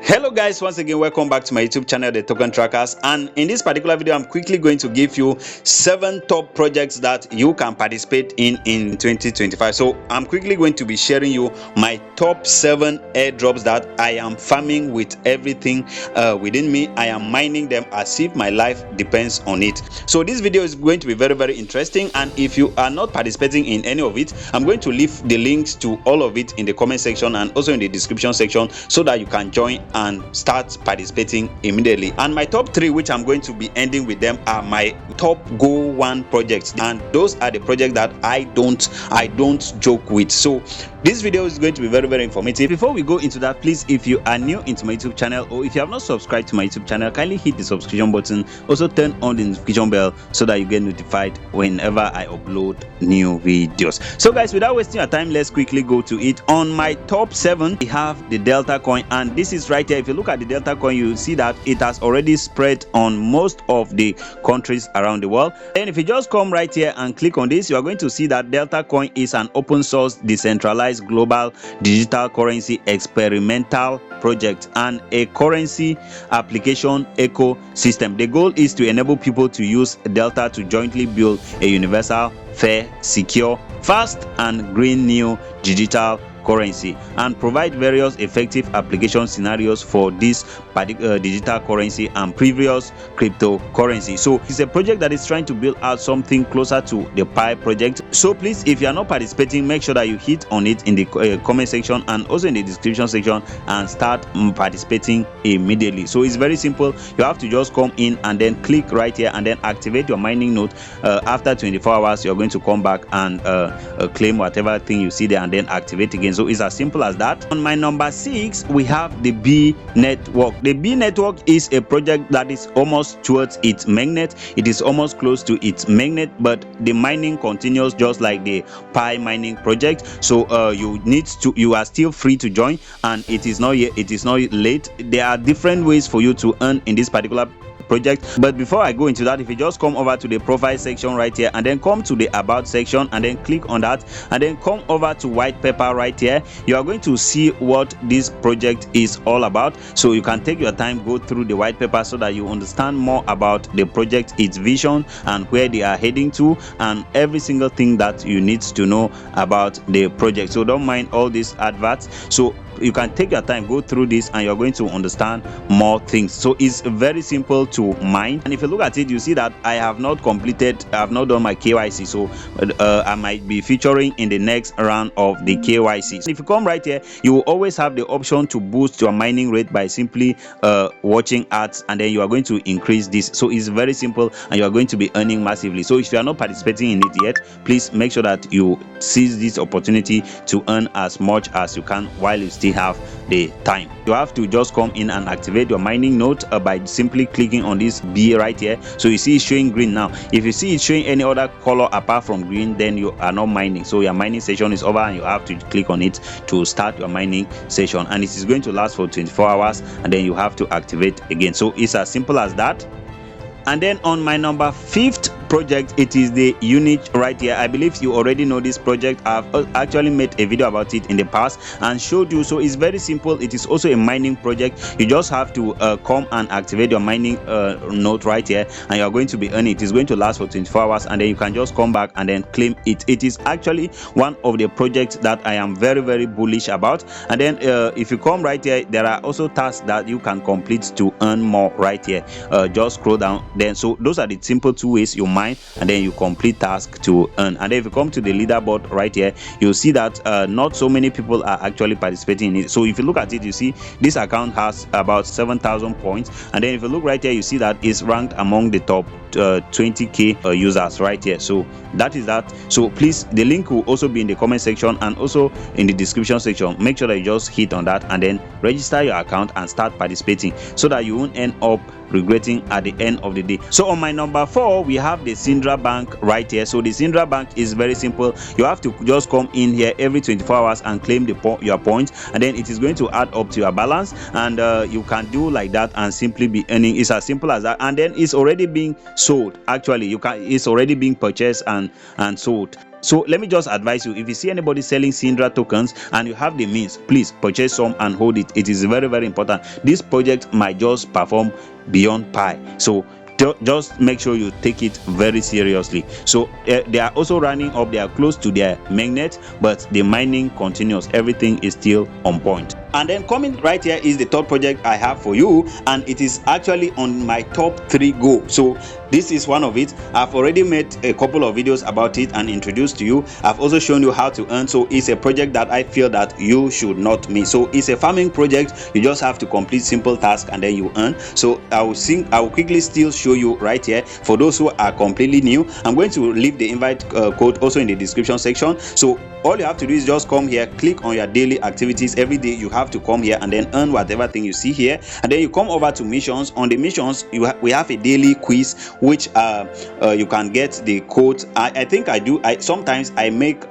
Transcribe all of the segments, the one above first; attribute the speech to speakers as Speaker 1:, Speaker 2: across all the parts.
Speaker 1: Hello guys, once again welcome back to my YouTube channel, the Token Trackers, and in this particular video I'm quickly going to give you 7 top projects that you can participate in 2025. So I'm quickly going to be sharing you my top 7 airdrops that I am farming with everything within me. I am mining them as if my life depends on it. So this video is going to be very interesting, and if you are not participating in any of it, I'm going to leave the links to all of it in the comment section and also in the description section so that you can join and start participating immediately. And my top 3, which I'm going to be ending with them, are my top go one projects, and those are the projects that I don't joke with. So this video is going to be very informative. Before we go into that, please, if you are new into my YouTube channel or if you have not subscribed to my YouTube channel, kindly hit the subscription button. Also turn on the notification bell so that you get notified whenever I upload new videos. So guys, without wasting your time, let's quickly go to it. On my top 7, we have the Delta coin, and this is right here. If you look at the Delta coin, you see that it has already spread on most of the countries around the world. And if you just come right here and click on this, you are going to see that Delta coin is an open source decentralized global digital currency experimental project and a currency application ecosystem. The goal is to enable people to use Delta to jointly build a universal, fair, secure, fast and green new digital currency and provide various effective application scenarios for this digital currency and previous cryptocurrency. So it's a project that is trying to build out something closer to the Pi project. So please, if you are not participating, make sure that you hit on it in the comment section and also in the description section and start participating immediately. So it's very simple. You have to just come in and then click right here and then activate your mining node. After 24 hours, you're going to come back and claim whatever thing you see there and then activate again. So it's as simple as that. On my number 6, we have the B network. The B network is a project that is almost towards its mainnet. It is almost close to its mainnet, but the mining continues just like the Pi mining project. So you are still free to join, and it is not late. There are different ways for you to earn in this particular project. But before I go into that, if you just come over to the profile section right here and then come to the about section and then click on that and then come over to white paper right here, you are going to see what this project is all about. So you can take your time, go through the white paper so that you understand more about the project, its vision and where they are heading to, and every single thing that you need to know about the project. So don't mind all these adverts. So you can take your time, go through this, and you're going to understand more things. So it's very simple to mine. And if you look at it, you see that I have not done my KYC. So I might be featuring in the next round of the KYC. So if you come right here, you will always have the option to boost your mining rate by simply watching ads, and then you are going to increase this. So it's very simple, and you are going to be earning massively. So if you are not participating in it yet, please make sure that you seize this opportunity to earn as much as you can while you still have the time. You have to just come in and activate your mining node by simply clicking on this B right here. So you see it's showing green now. If you see it showing any other color apart from green, then you are not mining. So your mining session is over, and you have to click on it to start your mining session, and it is going to last for 24 hours, and then you have to activate again. So it's as simple as that. And then on my number 5th project, it is the Unich right here. I believe you already know this project. I've actually made a video about it in the past and showed you. So it's very simple. It is also a mining project. You just have to come and activate your mining node right here, and you're going to be earning. It is going to last for 24 hours, and then you can just come back and then claim it. It is actually one of the projects that I am very bullish about. And then if you come right here, there are also tasks that you can complete to earn more right here. Just scroll down. Then so those are the simple 2 ways you mine, and then you complete task to earn. And then if you come to the leaderboard right here, you'll see that not so many people are actually participating in it. So if you look at it, you see this account has about 7,000 points, and then if you look right here, you see that it's ranked among the top 20k users right here. So that is that. So please, the link will also be in the comment section and also in the description section. Make sure that you just hit on that and then register your account and start participating so that you won't end up regretting at the end of the day. So on my number 4, we have the Synindra bank right here. So the Synindra bank is very simple. You have to just come in here every 24 hours and claim your points, and then it is going to add up to your balance, and you can do like that and simply be earning. It's as simple as that. And then it's already being sold. Actually, it's already being purchased and sold. So let me just advise you, if you see anybody selling Synindra tokens and you have the means, please purchase some and hold it. It is very, very important. This project might just perform beyond pi, so just make sure you take it very seriously. So they are also running up, they are close to their mainnet, but the mining continues, everything is still on point. And then coming right here is the third project I have for you, and it is actually on my top 3 go. So this is one of it. I've already made a couple of videos about it and introduced to you. I've also shown you how to earn. So it's a project that I feel that you should not miss. So it's a farming project. You just have to complete simple tasks and then you earn. So I will quickly still show you right here. For those who are completely new, I'm going to leave the invite code also in the description section. So all you have to do is just come here, click on your daily activities. Every day you have to come here and then earn whatever thing you see here, and then you come over to missions. On the missions we have a daily quiz, which you can get the code. I think sometimes I make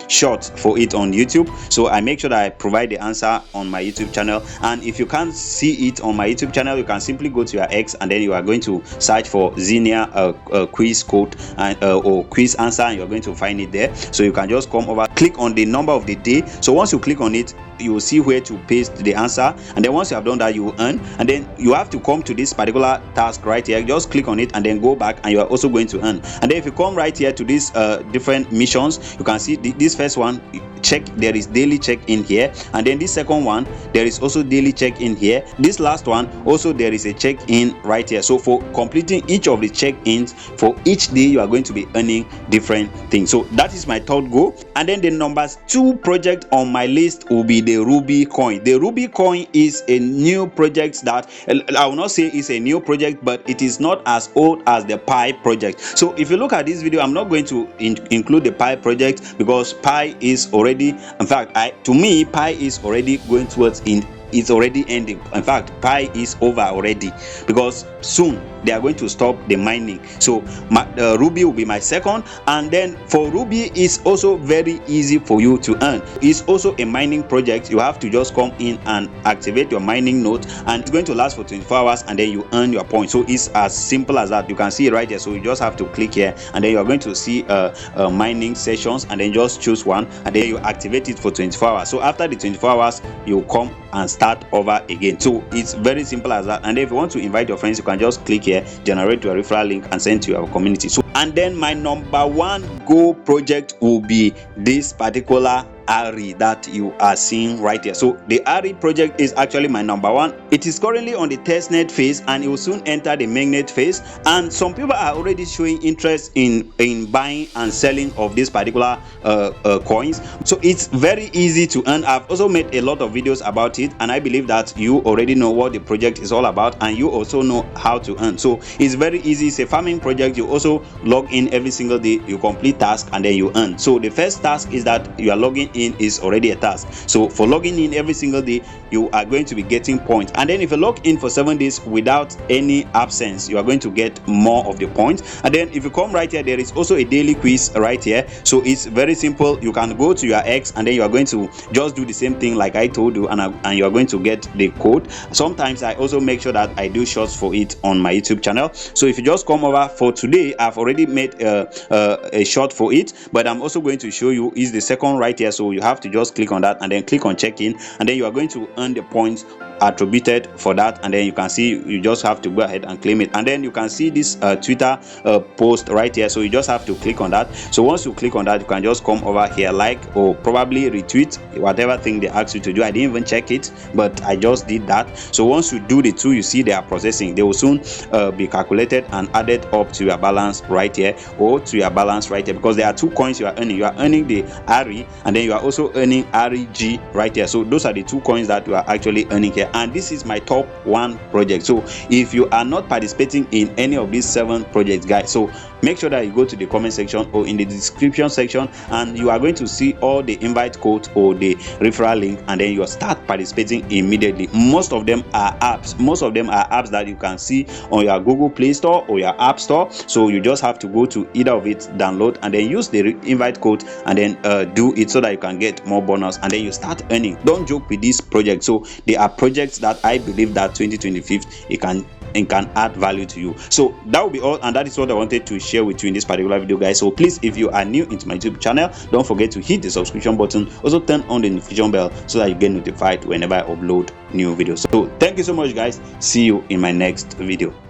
Speaker 1: shorts for it on YouTube, so I make sure that I provide the answer on my YouTube channel. And if you can't see it on my YouTube channel, you can simply go to your X and then you are going to search for XENEA quiz code and or quiz answer, and you're going to find it there. So you can just come over, click on the number of the day. So once you click on it, you will see where to paste the answer, and then once you have done that, you will earn. And then you have to come to this particular task right here, just click on it and then go back, and you are also going to earn. And then if you come right here to these different missions, you can see this first one, check, there is daily check in here, and then this second one, there is also daily check in here. This last one also, there is a check in right here. So for completing each of the check-ins for each day, you are going to be earning different things. So that is my third goal. And then the numbers 2 project on my list will be the Rubi coin. The Rubi coin is a new project that I will not say is a new project, but it is not as old as the Pi project. So if you look at this video, I'm not going to include the Pi project because Pi is already, in fact, to me, Pi is already going towards it's already ending. In fact, Pi is over already, because soon they are going to stop the mining. So Rubi will be my second. And then for Rubi, it's also very easy for you to earn. It's also a mining project. You have to just come in and activate your mining node, and it's going to last for 24 hours, and then you earn your points. So it's as simple as that. You can see it right here. So you just have to click here, and then you are going to see mining sessions, and then just choose one, and then you activate it for 24 hours. So after the 24 hours, you come and start over again. So it's very simple as that. And if you want to invite your friends, you can just click here, generate your referral link, and send to your community. So, and then my number 1 goal project will be this particular Ari that you are seeing right here. So the Ari project is actually my number 1. It is currently on the testnet phase, and it will soon enter the mainnet phase. And some people are already showing interest in buying and selling of this particular coins. So it's very easy to earn. I've also made a lot of videos about it, and I believe that you already know what the project is all about, and you also know how to earn. So it's very easy. It's a farming project. You also log in every single day, you complete tasks, and then you earn. So the first task is that you are logging in is already a task. So for logging in every single day, you are going to be getting points. And then if you log in for 7 days without any absence, you are going to get more of the points. And then if you come right here, there is also a daily quiz right here. So it's very simple. You can go to your X, and then you are going to just do the same thing like I told you, and you are going to get the code. Sometimes I also make sure that I do shorts for it on my YouTube channel. So if you just come over for today, I've already made a short for it, but I'm also going to show you is the second right here. So you have to just click on that and then click on check-in, and then you are going to earn the points attributed for that. And then you can see, you just have to go ahead and claim it. And then you can see this Twitter post right here. So you just have to click on that. So once you click on that, you can just come over here, like, or probably retweet whatever thing they ask you to do. I didn't even check it, but I just did that. So once you do the two, you see they are processing. They will soon be calculated and added up to your balance right here, or to your balance right here, because there are 2 coins you are earning. You are earning the Ari, and then you are also earning RG right here. So those are the 2 coins that you are actually earning here. And this is my top 1 project. So if you are not participating in any of these 7 projects, guys, so make sure that you go to the comment section or in the description section, and you are going to see all the invite code or the referral link, and then you start participating immediately. Most of them are apps that you can see on your Google Play Store or your App Store. So you just have to go to either of it, download, and then use the invite code, and then do it so that you can get more bonus, and then you start earning. Don't joke with this project. So they are projects that I believe that 2025 it can and can add value to you. So that will be all, and that is what I wanted to share with you in this particular video, guys. So please, if you are new into my YouTube channel, don't forget to hit the subscription button. Also turn on the notification bell so that you get notified whenever I upload new videos. So thank you so much, guys. See you in my next video.